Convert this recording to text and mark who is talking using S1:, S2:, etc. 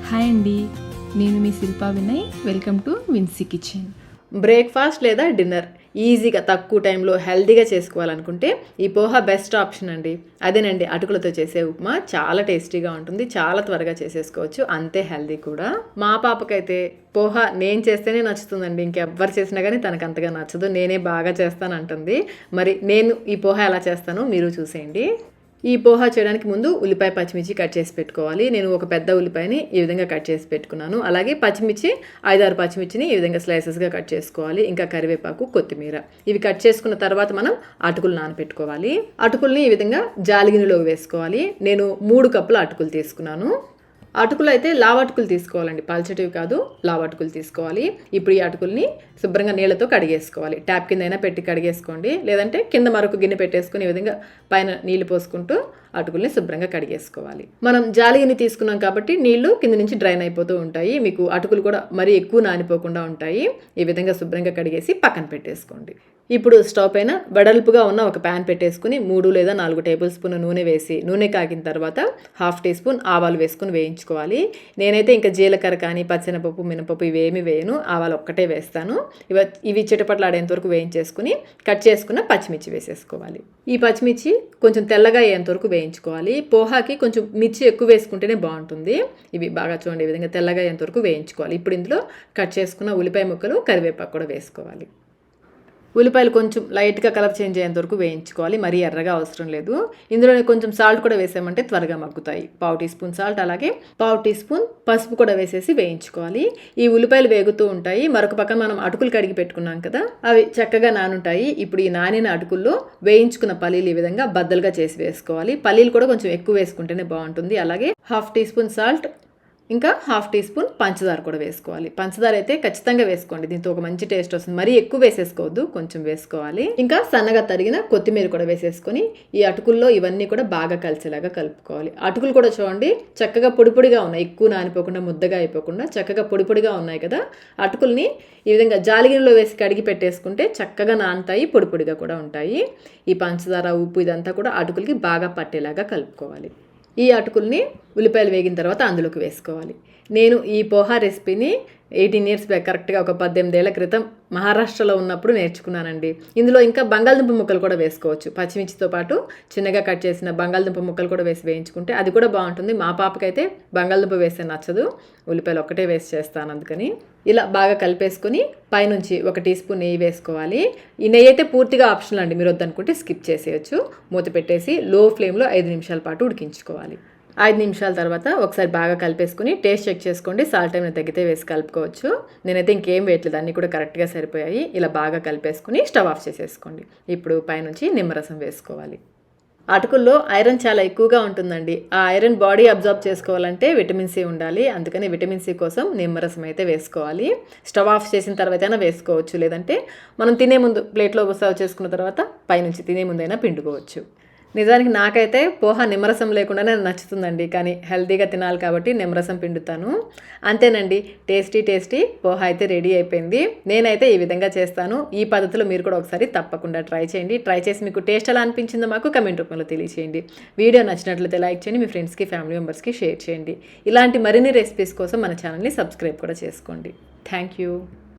S1: Hi అండి, నేను మీ Shilpa Vinay. Welcome to Vincy kitchen.
S2: Breakfast లేదా డిన్నర్ ఈజీగా తక్కువ టైంలో హెల్తీగా చేసుకోవాలనుకుంటే ఈ పోహా బెస్ట్ ఆప్షన్ అండి. అదేనండి, అటుకులతో చేసే ఉప్మా చాలా టేస్టీగా ఉంటుంది, చాలా త్వరగా చేసేసుకోవచ్చు, అంతే హెల్తీ కూడా. మా పాపకైతే పోహా నేను చేస్తేనే నచ్చుతుందండి, ఇంకెవ్వరు చేసినా కానీ తనకు అంతగా నచ్చదు. నేనే బాగా చేస్తానంటుంది. మరి నేను ఈ పోహా ఎలా చేస్తానో మీరు చూసేయండి. ఈ పోహా చేయడానికి ముందు ఉల్లిపాయ పచ్చిమిర్చి కట్ చేసి పెట్టుకోవాలి. నేను ఒక పెద్ద ఉల్లిపాయని ఈ విధంగా కట్ చేసి పెట్టుకున్నాను. అలాగే పచ్చిమిర్చి 5-6 పచ్చిమిర్చిని ఈ విధంగా స్లైసెస్గా కట్ చేసుకోవాలి. ఇంకా కరివేపాకు, కొత్తిమీర ఇవి కట్ చేసుకున్న తర్వాత మనం అటుకులు నానబెట్టుకోవాలి. అటుకుల్ని ఈ విధంగా జాలిగిన్నెలోకి వేసుకోవాలి. నేను 3 కప్పుల అటుకులు తీసుకున్నాను. అటుకులు అయితే లావటుకులు తీసుకోవాలండి, పల్చటివి కాదు, లావటుకులు తీసుకోవాలి. ఇప్పుడు ఈ అటుకుల్ని శుభ్రంగా నీళ్ళతో కడిగేసుకోవాలి. ట్యాప్ కింద అయినా పెట్టి కడిగేసుకోండి, లేదంటే కింద మరొక గిన్నె పెట్టేసుకుని ఈ విధంగా పైన నీళ్లు పోసుకుంటూ అటుకుల్ని శుభ్రంగా కడిగేసుకోవాలి. మనం జాలిగిని తీసుకున్నాం కాబట్టి నీళ్లు కింద నుంచి డ్రైన్ అయిపోతూ ఉంటాయి. మీకు అటుకులు కూడా మరీ ఎక్కువ నానిపోకుండా ఉంటాయి. ఈ విధంగా శుభ్రంగా కడిగేసి పక్కన పెట్టేసుకోండి. ఇప్పుడు స్టవ్ పైన వెడల్పుగా ఉన్న ఒక ప్యాన్ పెట్టేసుకుని 3 లేదా 4 టేబుల్ స్పూన్ నూనె వేసి, నూనె కాగిన తర్వాత 1/2 టీ స్పూన్ ఆవాలు వేసుకుని వేయించుకోవాలి. నేనైతే ఇంకా జీలకర్ర కానీ పచ్చెనపప్పు, మినపప్పు ఇవేమి వేయను, ఆవాలు ఒక్కటే వేస్తాను. ఇవి చిటపట్లాడేంత వరకు వేయించేసుకుని కట్ చేసుకున్న పచ్చిమిర్చి వేసేసుకోవాలి. ఈ పచ్చిమిర్చి కొంచెం తెల్లగా అయ్యేంత వరకు వేయించుకోవాలి. పోహాకి కొంచెం మిర్చి ఎక్కువ వేసుకుంటేనే బాగుంటుంది. ఇవి బాగా చూడండి, ఈ విధంగా తెల్లగా అయ్యేంత వరకు వేయించుకోవాలి. ఇప్పుడు ఇందులో కట్ చేసుకున్న ఉల్లిపాయ ముక్కలు, కరివేపాకు కూడా వేసుకోవాలి. ఉల్లిపాయలు కొంచెం లైట్గా కలర్ చేంజ్ అయ్యేంత వరకు వేయించుకోవాలి, మరీ ఎర్రగా అవసరం లేదు. ఇందులోనే కొంచెం సాల్ట్ కూడా వేసామంటే త్వరగా మగ్గుతాయి. 1/2 టీ స్పూన్ సాల్ట్, అలాగే 1/2 టీ స్పూన్ పసుపు కూడా వేసేసి వేయించుకోవాలి. ఈ ఉల్లిపాయలు వేగుతూ ఉంటాయి. మరొక పక్కన మనం అటుకులు కడిగి పెట్టుకున్నాం కదా, అవి చక్కగా నానుంటాయి. ఇప్పుడు ఈ నానిన అటుకుల్లో వేయించుకున్న పల్లీలు ఈ విధంగా బద్దలుగా చేసి వేసుకోవాలి. పల్లీలు కూడా కొంచెం ఎక్కువ వేసుకుంటేనే బాగుంటుంది. అలాగే 1/2 టీ స్పూన్ సాల్ట్, ఇంకా 1/2 టీ స్పూన్ పంచదార కూడా వేసుకోవాలి. పంచదార అయితే ఖచ్చితంగా వేసుకోండి, దీంతో ఒక మంచి టేస్ట్ వస్తుంది. మరీ ఎక్కువ వేసేసుకోవద్దు, కొంచెం వేసుకోవాలి. ఇంకా సన్నగా తరిగిన కొత్తిమీర కూడా వేసేసుకొని ఈ అటుకుల్లో ఇవన్నీ కూడా బాగా కలిసేలాగా కలుపుకోవాలి. అటుకులు కూడా చూడండి చక్కగా పొడి పొడిగా ఉన్నాయి, ఎక్కువ నానిపోకుండా ముద్దగా అయిపోకుండా చక్కగా పొడి పొడిగా ఉన్నాయి కదా. అటుకుల్ని ఈ విధంగా జాలిగిన్నెలో వేసి కడిగి పెట్టేసుకుంటే చక్కగా నానుతాయి, పొడి పొడిగా కూడా ఉంటాయి. ఈ పంచదార, ఉప్పు ఇదంతా కూడా అటుకులకి బాగా పట్టేలాగా కలుపుకోవాలి. ఈ అటుకుల్ని ఉల్లిపాయలు వేగిన తర్వాత అందులోకి వేసుకోవాలి. నేను ఈ పోహా రెసిపీని 18 ఇయర్స్ బ్యాక్, కరెక్ట్గా ఒక 18 ఏళ్ల క్రితం మహారాష్ట్రలో ఉన్నప్పుడు నేర్చుకున్నానండి. ఇందులో ఇంకా బంగాళదుంప ముక్కలు కూడా వేసుకోవచ్చు. పచ్చిమిర్చితో పాటు చిన్నగా కట్ చేసిన బంగాళదుంప ముక్కలు కూడా వేసి వేయించుకుంటే అది కూడా బాగుంటుంది. మా పాపకైతే బంగాళదుంప వేస్తే నచ్చదు, ఉల్లిపాయలు ఒక్కటే వేసి చేస్తాను అందుకని. ఇలా బాగా కలిపేసుకుని పైనుంచి 1 టీ స్పూన్ నెయ్యి వేసుకోవాలి. ఈ నెయ్యి అయితే పూర్తిగా ఆప్షనల్ అండి, మీరు వద్దనుకుంటే స్కిప్ చేసేయచ్చు. మూత పెట్టేసి లో ఫ్లేమ్లో 5 నిమిషాల పాటు ఉడికించుకోవాలి. 5 నిమిషాల తర్వాత ఒకసారి బాగా కలిపేసుకుని టేస్ట్ చెక్ చేసుకోండి. సాల్ట్ ఏమైనా తగ్గితే వేసి కలుపుకోవచ్చు. నేనైతే ఇంకేం వేయట్లేదు, అన్నీ కూడా కరెక్ట్గా సరిపోయాయి. ఇలా బాగా కలిపేసుకుని స్టవ్ ఆఫ్ చేసేసుకోండి. ఇప్పుడు పైనుంచి నిమ్మరసం వేసుకోవాలి. అటుకుల్లో ఐరన్ చాలా ఎక్కువగా ఉంటుందండి. ఆ ఐరన్ బాడీ అబ్జార్బ్ చేసుకోవాలంటే విటమిన్ సి ఉండాలి. అందుకని విటమిన్ సి కోసం నిమ్మరసం అయితే వేసుకోవాలి. స్టవ్ ఆఫ్ చేసిన తర్వాత అయినా వేసుకోవచ్చు, లేదంటే మనం తినే ముందు ప్లేట్లో సర్వ్ చేసుకున్న తర్వాత పైనుంచి తినే ముందైనా పిండుకోవచ్చు. నిజానికి నాకైతే పోహా నిమ్మరసం లేకుండానే నచ్చుతుందండి, కానీ హెల్తీగా తినాలి కాబట్టి నిమ్మరసం పిండుతాను. అంతేనండి, టేస్టీ పోహా అయితే రెడీ అయిపోయింది. నేనైతే ఈ విధంగా చేస్తాను. ఈ పద్ధతిలో మీరు కూడా ఒకసారి తప్పకుండా ట్రై చేయండి. ట్రై చేసి మీకు టేస్ట్ ఎలా అనిపించిందో మాకు కమెంట్ రూపంలో తెలియచేయండి. వీడియో నచ్చినట్లయితే లైక్ చేయండి, మీ ఫ్రెండ్స్కి, ఫ్యామిలీ మెంబర్స్కి షేర్ చేయండి. ఇలాంటి మరిన్ని రెసిపీస్ కోసం మన ఛానల్ని సబ్స్క్రైబ్ కూడా చేసుకోండి. Thank you.